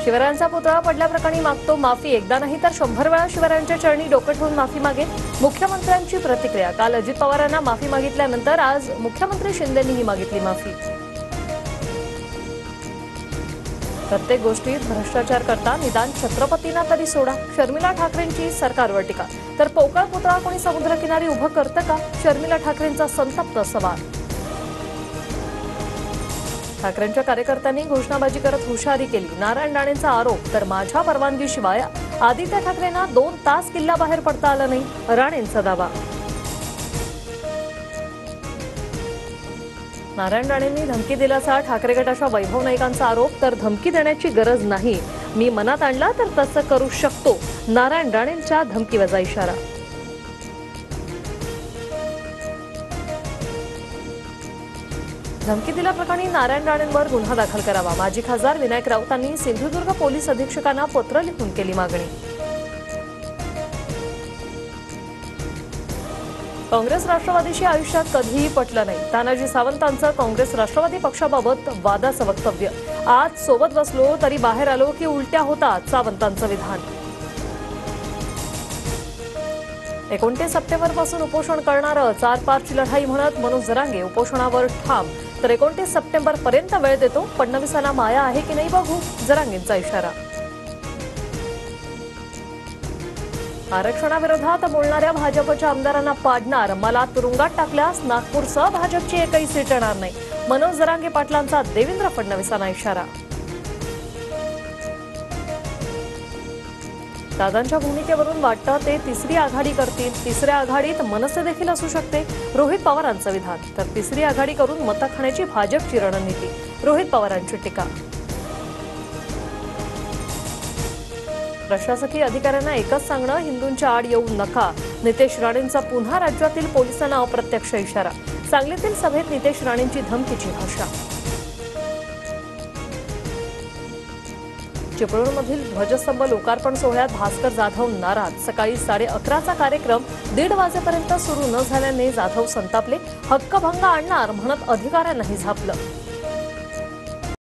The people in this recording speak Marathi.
शिवरायांचा पुतळा पडल्याप्रकरणी मागतो माफी, एकदा नाही तर 100 वेळा शिवरायांच्या चरणी डोकं ठेवून माफी मागेल. मुख्यमंत्र्यांची प्रतिक्रिया. काल अजित पवारांना माफी मागितल्यानंतर आज मुख्यमंत्री शिंदेंनीही मागितली माफी. प्रत्येक गोष्टीत भ्रष्टाचार करता निदान छत्रपतींना तरी सोडा. शर्मिला ठाकरेंची सरकारवर टीका. तर पोकळ पुतळा कोणी समुद्रकिनारी उभं करतं का? शर्मिला ठाकरेंचा संतप्त सवाल. ठाकरेंच्या कार्यकर्त्यांनी घोषणाबाजी करत हुशारी केली. नारायण राणेंचा आरोप. तर माझ्या परवानगीशिवाय आदित्य ठाकरेंना 2 तास किल्ल्याबाहेर पडता आलं नाही, राणेंचा दावा. नारायण राणेंनी धमकी दिल्याचा ठाकरे गटाच्या वैभव नाईकांचा आरोप. तर धमकी देण्याची गरज नाही, मी मनात आणला तर तसं करू शकतो, नारायण राणेंच्या धमकीवजा इशारा. धमकी दिल्याप्रकरणी नारायण राणेंवर गुन्हा दाखल करावा. माजी खासदार विनायक राऊतांनी सिंधुदुर्ग पोलीस अधीक्षकांना पत्र लिहून केली मागणी. काँग्रेस राष्ट्रवादीशी आयुष्यात कधीही पटलं नाही. तानाजी सावंतांचं काँग्रेस राष्ट्रवादी पक्षाबाबत वादाचं वक्तव्य. आज सोबत बसलो तरी बाहेर आलो की उलट्या होतात, सावंतांचं विधान. 29 सप्टेंबरपासून उपोषण करणारं 4 पारची लढाई म्हणत मनोज जरांगे उपोषणावर ठाम. तर 29 सप्टेंबरपर्यंत वेळ देतो, फडणवीसांना माया आहे की नाही बघू, जरांगेंचा इशारा. आरक्षणाविरोधात बोलणाऱ्या भाजपच्या आमदारांना पाडणार, मला तुरुंगात टाकल्यास नागपूरसह भाजपची एकही सीट येणार नाही, मनोज जरांगे पाटलांचा देवेंद्र फडणवीसांना इशारा. दादांच्या भूमिकेवरून वाटतं ते तिसरी आघाडी करतील. तिसऱ्या आघाडीत मनसे देखील असू शकते, रोहित पवारांचं विधान. तर तिसरी आघाडी करून मतं खाण्याची भाजपची रणनीती, रोहित पवारांची टीका. प्रशासकीय अधिकाऱ्यांना एकच सांगणं, हिंदूंच्या आड येऊ नका, नितेश राणेंचा पुन्हा राज्यातील पोलिसांना अप्रत्यक्ष इशारा. सांगलीतील सभेत नितेश राणेंची धमकीची भाषा. चिपळूणमधील ध्वजस्तंभ लोकार्पण सोहळ्यात भास्कर जाधव नाराज. सकाळी 11:30चा कार्यक्रम 1:30 वाजेपर्यंत सुरू न झाल्याने जाधव संतापले. हक्कभंग आणणार म्हणत अधिकाऱ्यांनाही झापलं.